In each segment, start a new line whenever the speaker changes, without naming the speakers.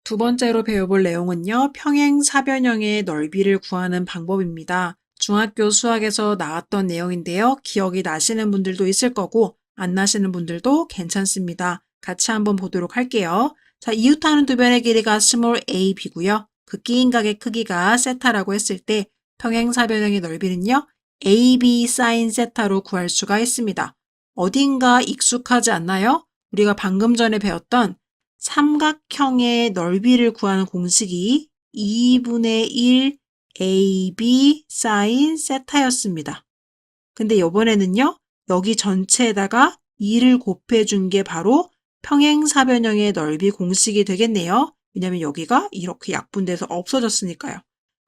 두 번째로 배워볼 내용은요, 평행사변형의 넓이를 구하는 방법입니다. 중학교 수학에서 나왔던 내용인데요. 기억이 나시는 분들도 있을 거고 안 나시는 분들도 괜찮습니다. 같이 한번 보도록 할게요. 자, 이웃하는 두 변의 길이가 스몰 a, b고요. 그 끼인 각의 크기가 세타라고 했을 때 평행사변형의 넓이는요, ab 사인 세타로 구할 수가 있습니다. 어딘가 익숙하지 않나요? 우리가 방금 전에 배웠던 삼각형의 넓이를 구하는 공식이 2분의 1 AB 사인 세타였습니다. 근데 이번에는요, 여기 전체에다가 2를 곱해준 게 바로 평행사변형의 넓이 공식이 되겠네요. 왜냐면 여기가 이렇게 약분돼서 없어졌으니까요.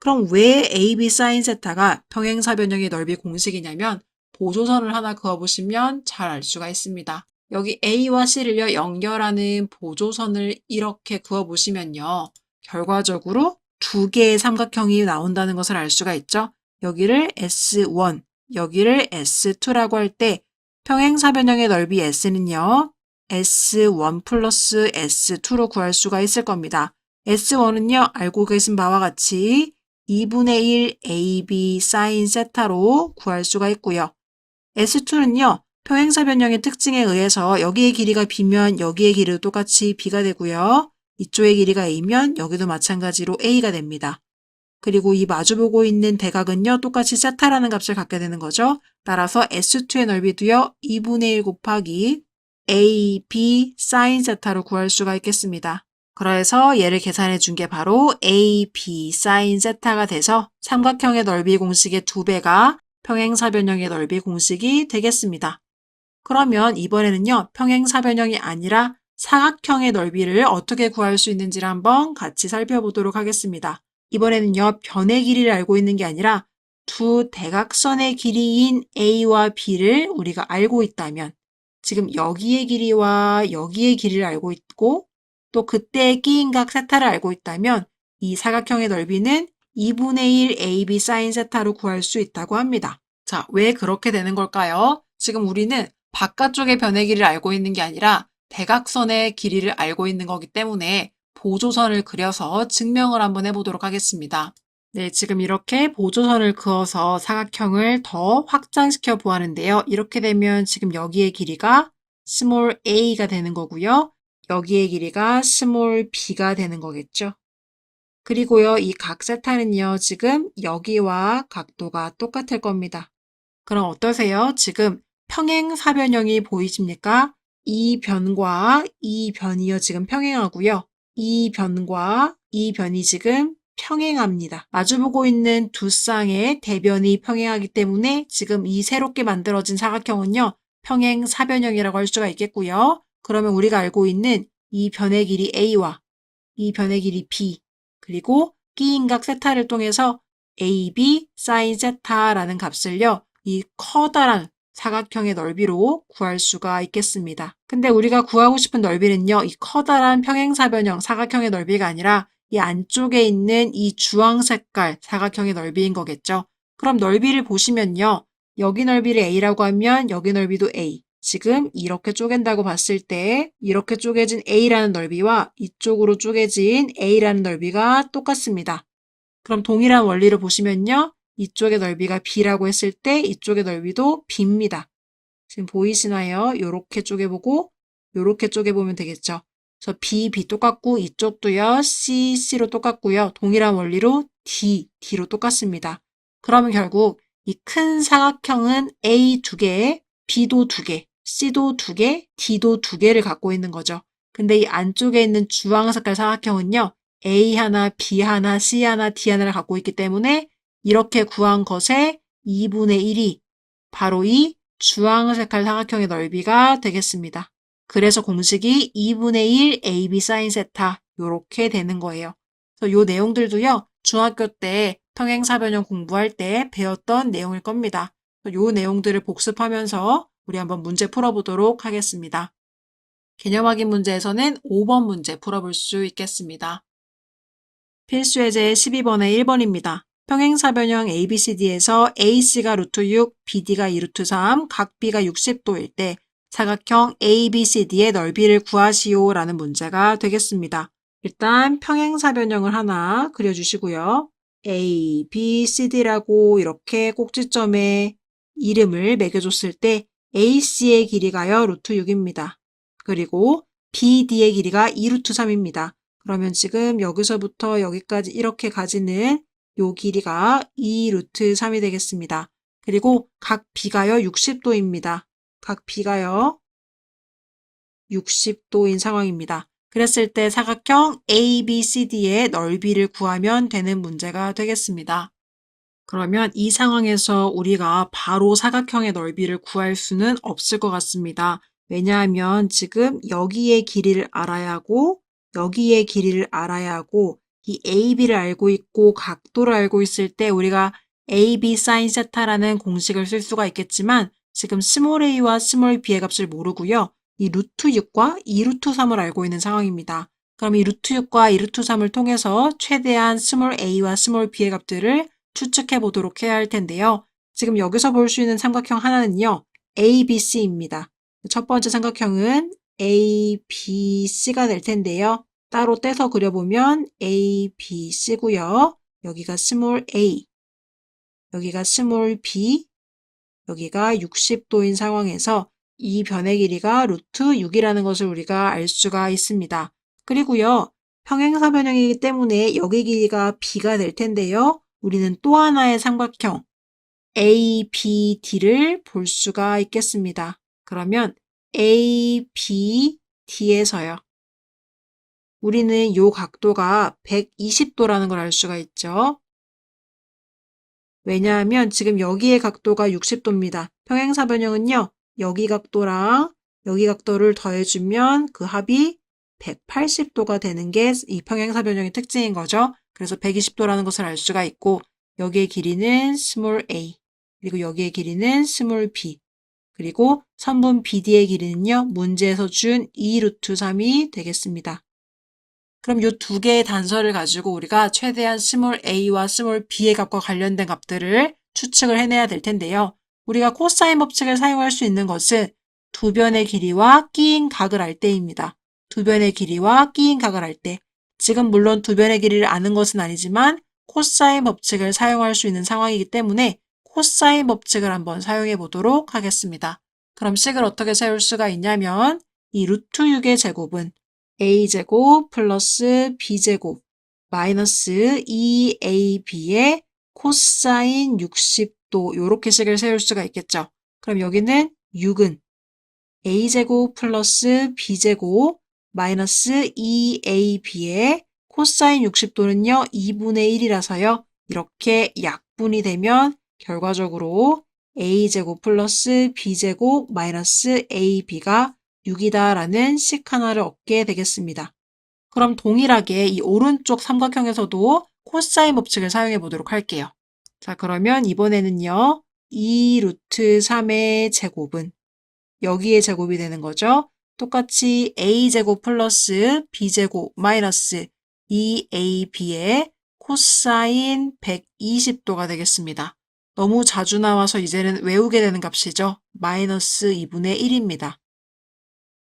그럼 왜 AB 사인 세타가 평행사변형의 넓이 공식이냐면 보조선을 하나 그어보시면 잘 알 수가 있습니다. 여기 A와 C를요, 연결하는 보조선을 이렇게 그어보시면요. 결과적으로 두 개의 삼각형이 나온다는 것을 알 수가 있죠. 여기를 S1, 여기를 S2라고 할 때 평행사변형의 넓이 S는요. S1 플러스 S2로 구할 수가 있을 겁니다. S1은요. 알고 계신 바와 같이 2분의 1 AB 사인 세타로 구할 수가 있고요. S2는요. 평행사변형의 특징에 의해서 여기의 길이가 B면 여기의 길이도 똑같이 B가 되고요. 이쪽의 길이가 A면 여기도 마찬가지로 A가 됩니다. 그리고 이 마주보고 있는 대각은요. 똑같이 세타라는 값을 갖게 되는 거죠. 따라서 S2의 넓이도요. 2분의 1 곱하기 AB 사인 세타로 구할 수가 있겠습니다. 그래서 얘를 계산해 준 게 바로 AB 사인 세타가 돼서 삼각형의 넓이 공식의 2배가 평행사변형의 넓이 공식이 되겠습니다. 그러면 이번에는요. 평행사변형이 아니라 사각형의 넓이를 어떻게 구할 수 있는지를 한번 같이 살펴보도록 하겠습니다. 이번에는요. 변의 길이를 알고 있는 게 아니라 두 대각선의 길이인 A와 B를 우리가 알고 있다면 지금 여기의 길이와 여기의 길이를 알고 있고 또 그때의 끼인 각 세타를 알고 있다면 이 사각형의 넓이는 2분의 1 AB 사인 세타로 구할 수 있다고 합니다. 자, 왜 그렇게 되는 걸까요? 지금 우리는 바깥쪽의 변의 길이를 알고 있는 게 아니라 대각선의 길이를 알고 있는 거기 때문에 보조선을 그려서 증명을 한번 해보도록 하겠습니다. 네, 지금 이렇게 보조선을 그어서 사각형을 더 확장시켜 보았는데요. 이렇게 되면 지금 여기의 길이가 스몰 a가 되는 거고요. 여기의 길이가 스몰 b가 되는 거겠죠. 그리고요, 이 각 세타는요, 지금 여기와 각도가 똑같을 겁니다. 그럼 어떠세요? 지금 평행사변형이 보이십니까? 이 변과 이 변이요, 지금 평행하고요. 이 변과 이 변이 지금 평행합니다. 마주보고 있는 두 쌍의 대변이 평행하기 때문에 지금 이 새롭게 만들어진 사각형은요, 평행사변형이라고 할 수가 있겠고요. 그러면 우리가 알고 있는 이 변의 길이 A와 이 변의 길이 B, 그리고 끼인각 세타를 통해서 AB 사인 세타라는 값을요, 이 커다란 사각형의 넓이로 구할 수가 있겠습니다. 근데 우리가 구하고 싶은 넓이는요, 이 커다란 평행사변형 사각형의 넓이가 아니라 이 안쪽에 있는 이 주황 색깔 사각형의 넓이인 거겠죠. 그럼 넓이를 보시면요, 여기 넓이를 A라고 하면 여기 넓이도 A. 지금 이렇게 쪼갠다고 봤을 때 이렇게 쪼개진 A라는 넓이와 이쪽으로 쪼개진 A라는 넓이가 똑같습니다. 그럼 동일한 원리를 보시면요. 이쪽의 넓이가 B라고 했을 때 이쪽의 넓이도 B입니다. 지금 보이시나요? 요렇게 쪼개보고 요렇게 쪼개보면 되겠죠. 그래서 B, B 똑같고 이쪽도요. C, C로 똑같고요. 동일한 원리로 D, D로 똑같습니다. 그러면 결국 이 큰 사각형은 A 2개, B도 2개, C도 2개, D도 2개를 갖고 있는 거죠. 근데 이 안쪽에 있는 주황 색깔 사각형은요. A 하나, B 하나, C 하나, D 하나를 갖고 있기 때문에 이렇게 구한 것의 2분의 1이 바로 이 주황 색깔 사각형의 넓이가 되겠습니다. 그래서 공식이 2분의 1 AB 사인 세타 이렇게 되는 거예요. 그래서 이 내용들도요. 중학교 때 평행사변형 공부할 때 배웠던 내용일 겁니다. 이 내용들을 복습하면서 우리 한번 문제 풀어보도록 하겠습니다. 개념 확인 문제에서는 5번 문제 풀어볼 수 있겠습니다. 필수 예제 12번에 1번입니다. 평행사변형 ABCD에서 AC가 루트 6, BD가 2 루트 3, 각 B가 60도일 때 사각형 ABCD의 넓이를 구하시오 라는 문제가 되겠습니다. 일단 평행사변형을 하나 그려주시고요. A, B, C, D라고 이렇게 꼭지점에 이름을 매겨줬을 때 AC의 길이가요, 루트 6입니다. 그리고 BD의 길이가 2 루트 3입니다. 그러면 지금 여기서부터 여기까지 이렇게 가지는 요 길이가 2 루트 3이 되겠습니다. 그리고 각 B가요, 60도입니다. 각 B가요, 60도인 상황입니다. 그랬을 때 사각형 ABCD의 넓이를 구하면 되는 문제가 되겠습니다. 그러면 이 상황에서 우리가 바로 사각형의 넓이를 구할 수는 없을 것 같습니다. 왜냐하면 지금 여기의 길이를 알아야 하고 여기의 길이를 알아야 하고 이 AB를 알고 있고 각도를 알고 있을 때 우리가 AB sin 세타라는 공식을 쓸 수가 있겠지만 지금 스몰 a와 스몰 b의 값을 모르고요. 이 루트 6과 2 루트 3을 알고 있는 상황입니다. 그럼 이 루트 6과 2 루트 3을 통해서 최대한 스몰 a와 스몰 b의 값들을 추측해 보도록 해야 할 텐데요. 지금 여기서 볼 수 있는 삼각형 하나는요. ABC입니다. 첫 번째 삼각형은 ABC가 될 텐데요. 따로 떼서 그려보면 ABC고요. 여기가 스몰 a, 여기가 스몰 b, 여기가 60도인 상황에서 이 변의 길이가 루트 6이라는 것을 우리가 알 수가 있습니다. 그리고요. 평행사변형이기 때문에 여기 길이가 b가 될 텐데요. 우리는 또 하나의 삼각형 ABD를 볼 수가 있겠습니다. 그러면 ABD에서요. 우리는 이 각도가 120도라는 걸 알 수가 있죠. 왜냐하면 지금 여기의 각도가 60도입니다. 평행사변형은요. 여기 각도랑 여기 각도를 더해주면 그 합이 180도가 되는 게 이 평행사변형의 특징인 거죠. 그래서 120도라는 것을 알 수가 있고 여기의 길이는 스몰 a, 그리고 여기의 길이는 스몰 b, 그리고 선분 BD의 길이는요. 문제에서 준 2 루트 3이 되겠습니다. 그럼 이 두 개의 단서를 가지고 우리가 최대한 스몰 a와 스몰 b의 값과 관련된 값들을 추측을 해내야 될 텐데요. 우리가 코사인 법칙을 사용할 수 있는 것은 두 변의 길이와 끼인 각을 알 때입니다. 두 변의 길이와 끼인 각을 알 때. 지금 물론 두 변의 길이를 아는 것은 아니지만 코사인 법칙을 사용할 수 있는 상황이기 때문에 코사인 법칙을 한번 사용해 보도록 하겠습니다. 그럼 식을 어떻게 세울 수가 있냐면 이 루트 6의 제곱은 a제곱 플러스 b제곱 마이너스 2ab의 코사인 60도 요렇게 식을 세울 수가 있겠죠. 그럼 여기는 6은 a제곱 플러스 b제곱 마이너스 2ab의 코사인 60도는요. 2분의 1이라서요. 이렇게 약분이 되면 결과적으로 a제곱 플러스 b제곱 마이너스 ab가 6이다라는 식 하나를 얻게 되겠습니다. 그럼 동일하게 이 오른쪽 삼각형에서도 코사인 법칙을 사용해 보도록 할게요. 자, 그러면 이번에는요. 2 루트 3의 제곱은 여기에 제곱이 되는 거죠. 똑같이 a제곱 플러스 b제곱 마이너스 2ab의 코사인 120도가 되겠습니다. 너무 자주 나와서 이제는 외우게 되는 값이죠. 마이너스 2분의 1입니다.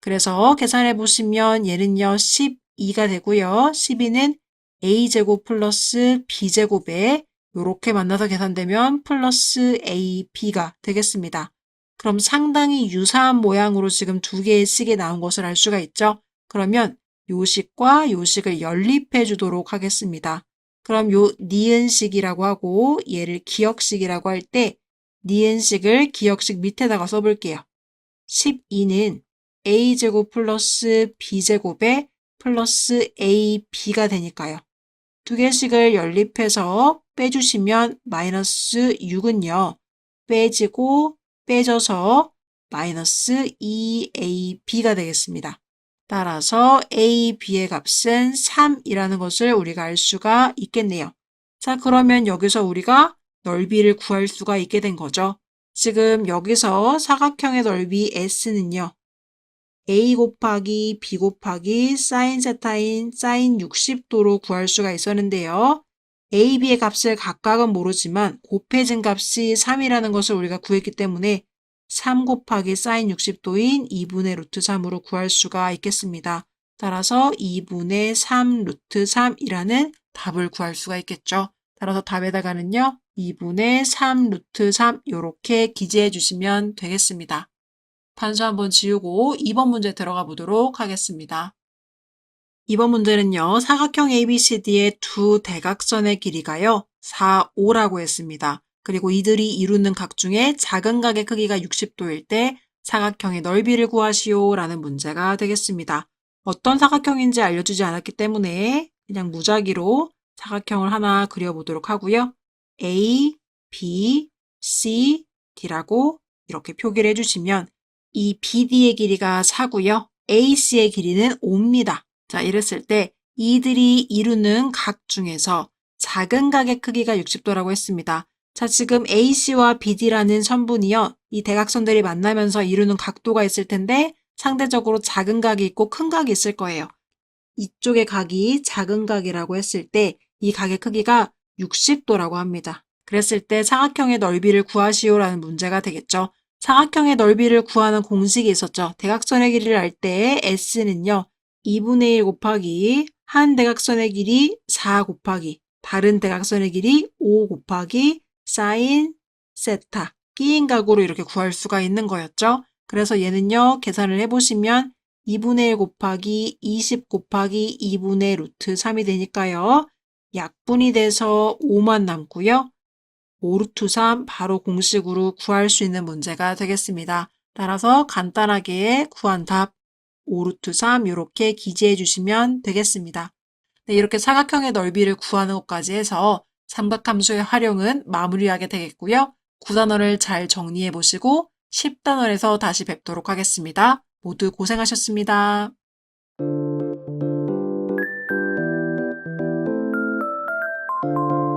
그래서 계산해 보시면 얘는요 12가 되고요. 12는 a제곱 플러스 b제곱에 이렇게 만나서 계산되면 플러스 ab가 되겠습니다. 그럼 상당히 유사한 모양으로 지금 두 개의 식이 나온 것을 알 수가 있죠. 그러면 요 식과 요 식을 연립해 주도록 하겠습니다. 그럼 요 니은식이라고 하고 얘를 기역식이라고 할 때 니은식을 기역식 밑에다가 써볼게요. 12는 a제곱 플러스 b제곱에 플러스 ab가 되니까요. 두 개씩을 연립해서 빼주시면 마이너스 6은요. 빼지고 빼져서 마이너스 2ab가 되겠습니다. 따라서 ab의 값은 3이라는 것을 우리가 알 수가 있겠네요. 자, 그러면 여기서 우리가 넓이를 구할 수가 있게 된 거죠. 지금 여기서 사각형의 넓이 S는요. A 곱하기 B 곱하기 사인 세타인 사인 60도로 구할 수가 있었는데요. A, B의 값을 각각은 모르지만 곱해진 값이 3이라는 것을 우리가 구했기 때문에 3 곱하기 사인 60도인 2분의 루트 3으로 구할 수가 있겠습니다. 따라서 2분의 3 루트 3이라는 답을 구할 수가 있겠죠. 따라서 답에다가는요, 2분의 3 루트 3 이렇게 기재해 주시면 되겠습니다. 판수 한번 지우고 2번 문제 들어가 보도록 하겠습니다. 2번 문제는요, 사각형 ABCD의 두 대각선의 길이가요, 4, 5라고 했습니다. 그리고 이들이 이루는 각 중에 작은 각의 크기가 60도일 때 사각형의 넓이를 구하시오 라는 문제가 되겠습니다. 어떤 사각형인지 알려주지 않았기 때문에 그냥 무작위로 사각형을 하나 그려보도록 하고요. A, B, C, D라고 이렇게 표기를 해주시면 이 BD의 길이가 4고요. AC의 길이는 5입니다. 자, 이랬을 때 이들이 이루는 각 중에서 작은 각의 크기가 60도라고 했습니다. 자, 지금 AC와 BD라는 선분이요. 이 대각선들이 만나면서 이루는 각도가 있을 텐데 상대적으로 작은 각이 있고 큰 각이 있을 거예요. 이쪽의 각이 작은 각이라고 했을 때 이 각의 크기가 60도라고 합니다. 그랬을 때 사각형의 넓이를 구하시오라는 문제가 되겠죠. 사각형의 넓이를 구하는 공식이 있었죠. 대각선의 길이를 알 때 S는요. 2분의 1 곱하기 한 대각선의 길이 4 곱하기 다른 대각선의 길이 5 곱하기 사인 세타 끼인 각으로 이렇게 구할 수가 있는 거였죠. 그래서 얘는요. 계산을 해보시면 2분의 1 곱하기 20 곱하기 2분의 루트 3이 되니까요. 약분이 돼서 5만 남고요. 5 루트 3 바로 공식으로 구할 수 있는 문제가 되겠습니다. 따라서 간단하게 구한 답 5 루트 3 이렇게 기재해 주시면 되겠습니다. 네, 이렇게 사각형의 넓이를 구하는 것까지 해서 삼각함수의 활용은 마무리하게 되겠고요. 9단원을 잘 정리해 보시고 10단원에서 다시 뵙도록 하겠습니다. 모두 고생하셨습니다.